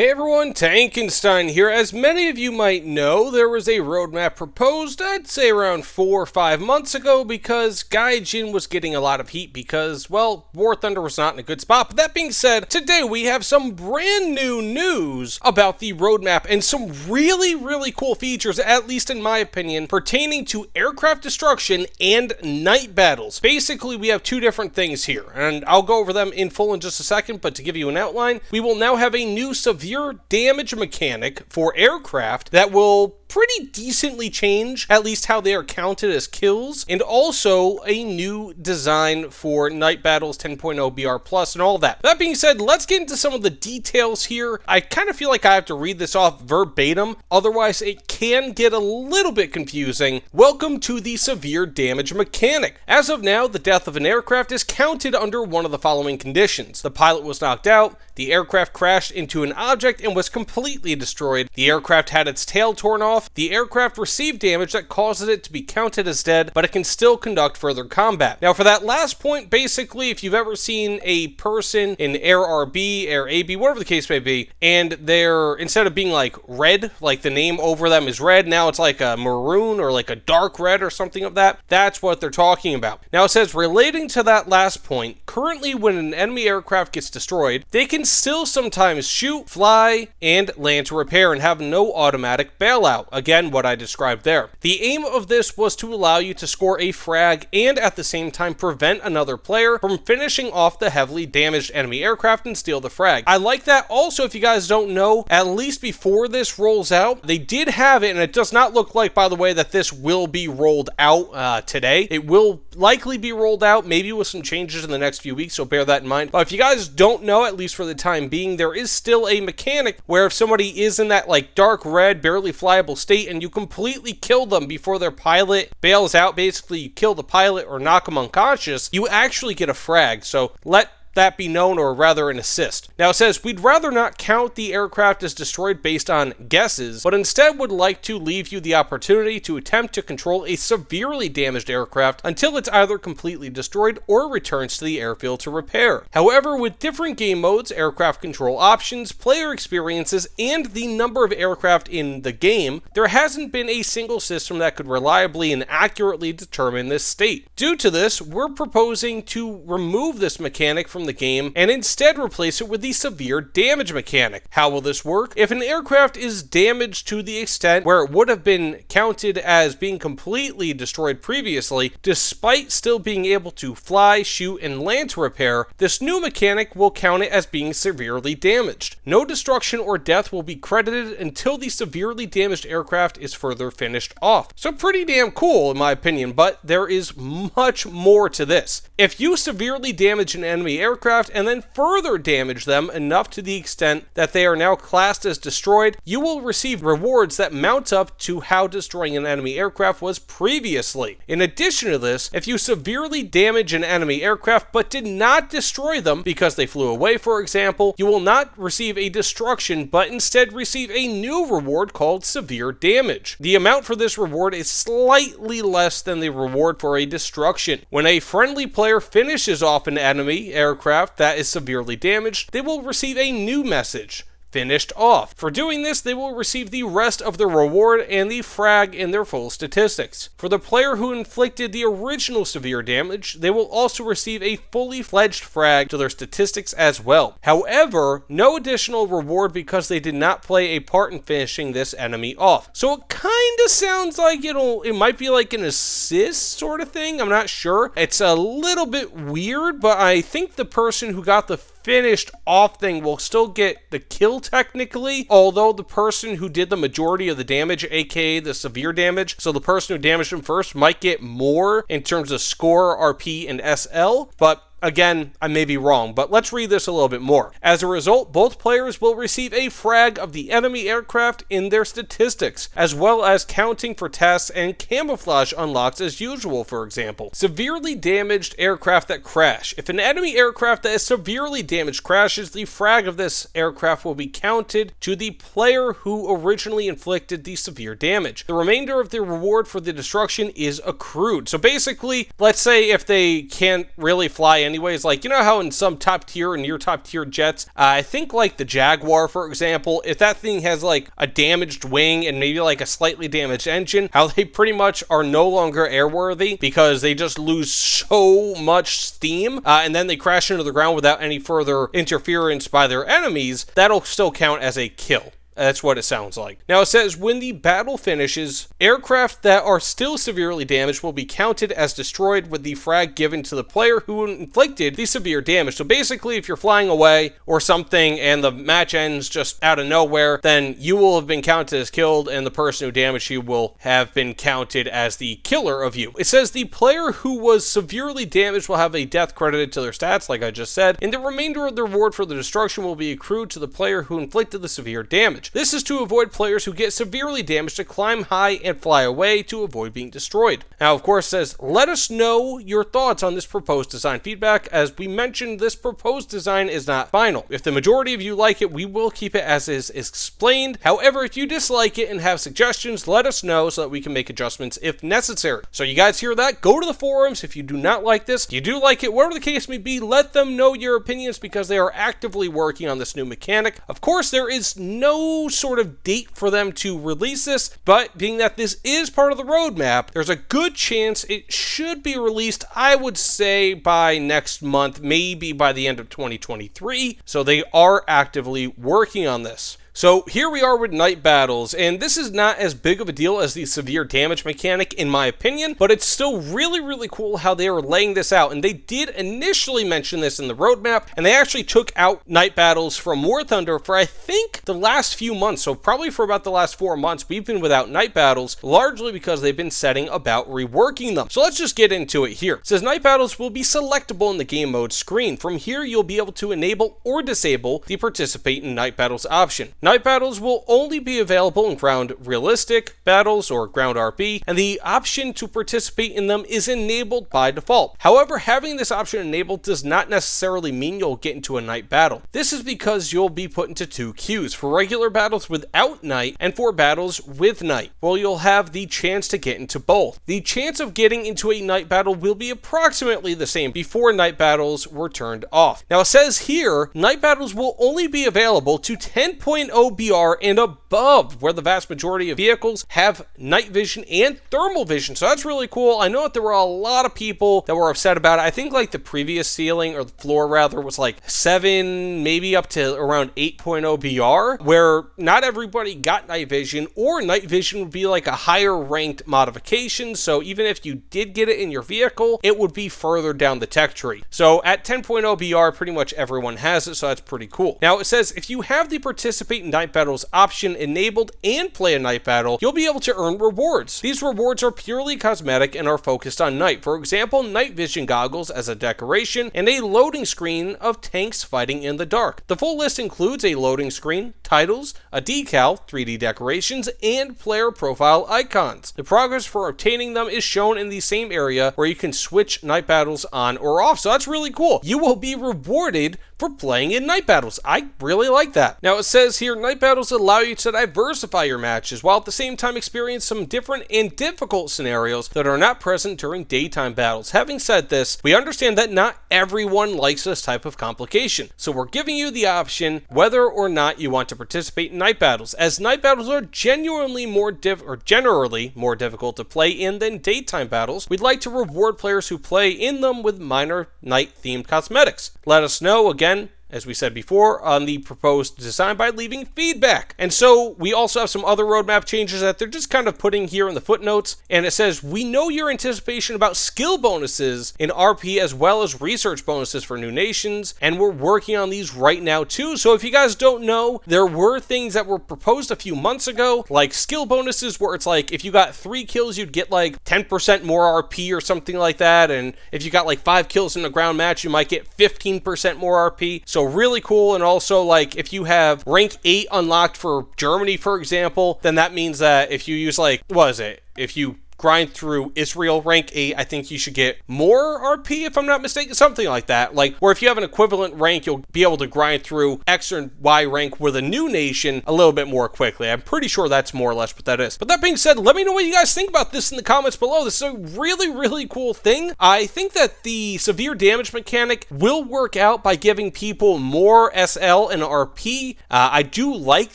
Hey everyone, Tankenstein here. As many of you might know, there was a roadmap proposed, I'd say around 4 or 5 months ago, because Gaijin was getting a lot of heat because, well, War Thunder was not in a good spot. But that being said, today we have some brand new news about the roadmap and some really cool features, at least in my opinion, pertaining to aircraft destruction and night battles. Basically, we have two different things here, and I'll go over them in full in just a second, but to give you an outline, we will now have a new severe damage mechanic for aircraft that will pretty decently change at least how they are counted as kills, and also a new design for Night Battles 10.0 BR Plus and all that. That being said, let's get into some of the details here. I kind of feel like I have to read this off verbatim, otherwise it can get a little bit confusing. Welcome to the severe damage mechanic. As of now, the death of an aircraft is counted under one of the following conditions. The pilot was knocked out, the aircraft crashed into an object and was completely destroyed, the aircraft had its tail torn off, the aircraft received damage that causes it to be counted as dead, but it can still conduct further combat. Now for that last point, basically, if you've ever seen a person in Air RB, Air AB, whatever the case may be, and they're, instead of being like red, like the name over them is red, now it's like a maroon or like a dark red or something of that, that's what they're talking about. Now it says, relating to that last point, currently when an enemy aircraft gets destroyed, they can still sometimes shoot, fly, and land to repair and have no automatic bailout. Again, what I described there. The aim of this was to allow you to score a frag and at the same time prevent another player from finishing off the heavily damaged enemy aircraft and steal the frag. I like that. Also, if you guys don't know, at least before this rolls out, they did have it, and it does not look like, by the way, that this will be rolled out today. It will likely be rolled out, maybe with some changes in the next few weeks, so bear that in mind. But if you guys don't know, at least for the time being, there is still a mechanic where if somebody is in that like dark red, barely flyable state and you completely kill them before their pilot bails out, basically you kill the pilot or knock them unconscious, you actually get a frag. So let that be known, or rather an assist. Now it says, we'd rather not count the aircraft as destroyed based on guesses, but instead would like to leave you the opportunity to attempt to control a severely damaged aircraft until it's either completely destroyed or returns to the airfield to repair. However, with different game modes, aircraft control options, player experiences, and the number of aircraft in the game, there hasn't been a single system that could reliably and accurately determine this state. Due to this, we're proposing to remove this mechanic from the game and instead replace it with the severe damage mechanic. How will this work? If an aircraft is damaged to the extent where it would have been counted as being completely destroyed previously, despite still being able to fly, shoot, and land to repair, this new mechanic will count it as being severely damaged. No destruction or death will be credited until the severely damaged aircraft is further finished off. So pretty damn cool in my opinion, but there is much more to this. If you severely damage an enemy aircraft and then further damage them enough to the extent that they are now classed as destroyed, you will receive rewards that mount up to how destroying an enemy aircraft was previously. In addition to this, if you severely damage an enemy aircraft but did not destroy them because they flew away, for example, you will not receive a destruction but instead receive a new reward called severe damage. The amount for this reward is slightly less than the reward for a destruction. When a friendly player finishes off an enemy aircraft that is severely damaged, they will receive a new message: finished off. For doing this, they will receive the rest of the reward and the frag in their full statistics. For the player who inflicted the original severe damage, they will also receive a fully fledged frag to their statistics as well. However, no additional reward because they did not play a part in finishing this enemy off. So it kind of sounds like it might be like an assist sort of thing. I'm not sure. It's a little bit weird, but I think the person who got the finished off thing will still get the kill technically, although the person who did the majority of the damage, aka the severe damage, so the person who damaged him first might get more in terms of score, RP, and SL, but again, I may be wrong, but let's read this a little bit more. As a result, both players will receive a frag of the enemy aircraft in their statistics, as well as counting for tests and camouflage unlocks as usual, for example. Severely damaged aircraft that crash. If an enemy aircraft that is severely damaged crashes, the frag of this aircraft will be counted to the player who originally inflicted the severe damage. The remainder of the reward for the destruction is accrued. So basically, let's say if they can't really fly anyways. Like, you know how in some top tier and near top tier jets, I think like the Jaguar, for example, if that thing has like a damaged wing and maybe like a slightly damaged engine, how they pretty much are no longer airworthy because they just lose so much steam and then they crash into the ground without any further interference by their enemies, that'll still count as a kill. That's what it sounds like. Now it says when the battle finishes, aircraft that are still severely damaged will be counted as destroyed with the frag given to the player who inflicted the severe damage. So basically, if you're flying away or something and the match ends just out of nowhere, then you will have been counted as killed and the person who damaged you will have been counted as the killer of you. It says the player who was severely damaged will have a death credited to their stats, like I just said, and the remainder of the reward for the destruction will be accrued to the player who inflicted the severe damage. This is to avoid players who get severely damaged to climb high and fly away to avoid being destroyed. Now, of course, it says, let us know your thoughts on this proposed design feedback. As we mentioned, this proposed design is not final. If the majority of you like it, we will keep it as is explained. However, if you dislike it and have suggestions, let us know so that we can make adjustments if necessary. So you guys hear that? Go to the forums if you do not like this. If you do like it, whatever the case may be, let them know your opinions because they are actively working on this new mechanic. Of course, there is no sort of date for them to release this, but being that this is part of the roadmap, there's a good chance it should be released, I would say, by next month, maybe by the end of 2023. So they are actively working on this. So here we are with night battles, and this is not as big of a deal as the severe damage mechanic in my opinion, but it's still really cool how they are laying this out. And they did initially mention this in the roadmap, and they actually took out night battles from War Thunder for I think the last few months. So probably for about the last 4 months we've been without night battles, largely because they've been setting about reworking them. So let's just get into it here. It says night battles will be selectable in the game mode screen. From here you'll be able to enable or disable the participate in night battles option. Night battles will only be available in ground realistic battles or ground RP, and the option to participate in them is enabled by default. However, having this option enabled does not necessarily mean you'll get into a night battle. This is because you'll be put into 2 queues, for regular battles without night and for battles with night. Well, you'll have the chance to get into both. The chance of getting into a night battle will be approximately the same before night battles were turned off. Now it says here, night battles will only be available to 10.0 BR and above, where the vast majority of vehicles have night vision and thermal vision. So that's really cool. I know that there were a lot of people that were upset about it. I think like the previous ceiling, or the floor rather, was like 7, maybe up to around 8.0 BR, where not everybody got night vision, or night vision would be like a higher ranked modification. So even if you did get it in your vehicle, it would be further down the tech tree. So at 10.0 BR, pretty much everyone has it. So that's pretty cool. Now it says if you have the participate in night battles option enabled and play a night battle, you'll be able to earn rewards. These rewards are purely cosmetic and are focused on night. For example, night vision goggles as a decoration and a loading screen of tanks fighting in the dark. The full list includes a loading screen, titles, a decal, 3D decorations, and player profile icons. The progress for obtaining them is shown in the same area where you can switch night battles on or off. So that's really cool. You will be rewarded for playing in night battles. I really like that. Now it says here, night battles allow you to diversify your matches while at the same time experience some different and difficult scenarios that are not present during daytime battles. Having said this, we understand that not everyone likes this type of complication. So we're giving you the option whether or not you want to participate in night battles, as night battles are generally more difficult to play in than daytime battles. We'd like to reward players who play in them with minor night themed cosmetics. Let us know again, as we said before, on the proposed design by leaving feedback. And so we also have some other roadmap changes that they're just kind of putting here in the footnotes. And it says, we know your anticipation about skill bonuses in RP as well as research bonuses for new nations, and we're working on these right now too. So if you guys don't know, there were things that were proposed a few months ago, like skill bonuses, where it's like if you got 3 kills, you'd get like 10% more RP or something like that. And if you got like 5 kills in a ground match, you might get 15% more RP. So really cool. And also, like, if you have rank 8 unlocked for Germany, for example, then that means that if you use, like, what is it? If you grind through Israel rank 8, I think you should get more RP, if I'm not mistaken, something like that. Like, or if you have an equivalent rank, you'll be able to grind through X or Y rank with a new nation a little bit more quickly. I'm pretty sure that's more or less what that is. But that being said, let me know what you guys think about this in the comments below. This is a really, really cool thing. I think that the severe damage mechanic will work out by giving people more SL and RP. I do like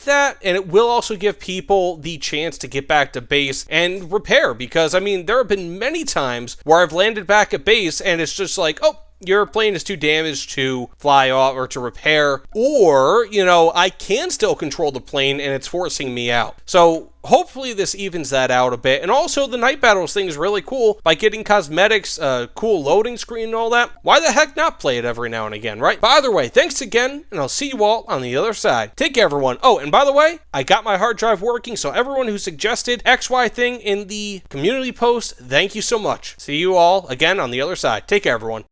that, and it will also give people the chance to get back to base and repair, because I mean, there have been many times where I've landed back at base and it's just like, oh, your plane is too damaged to fly off or to repair, or, you know, I can still control the plane and it's forcing me out. So hopefully this evens that out a bit. And also the night battles thing is really cool by getting cosmetics, cool loading screen and all that. Why the heck not play it every now and again, right? But either way, thanks again, and I'll see you all on the other side. Take care, everyone. Oh, and by the way, I got my hard drive working, so everyone who suggested XY thing in the community post, thank you so much. See you all again on the other side. Take care, everyone.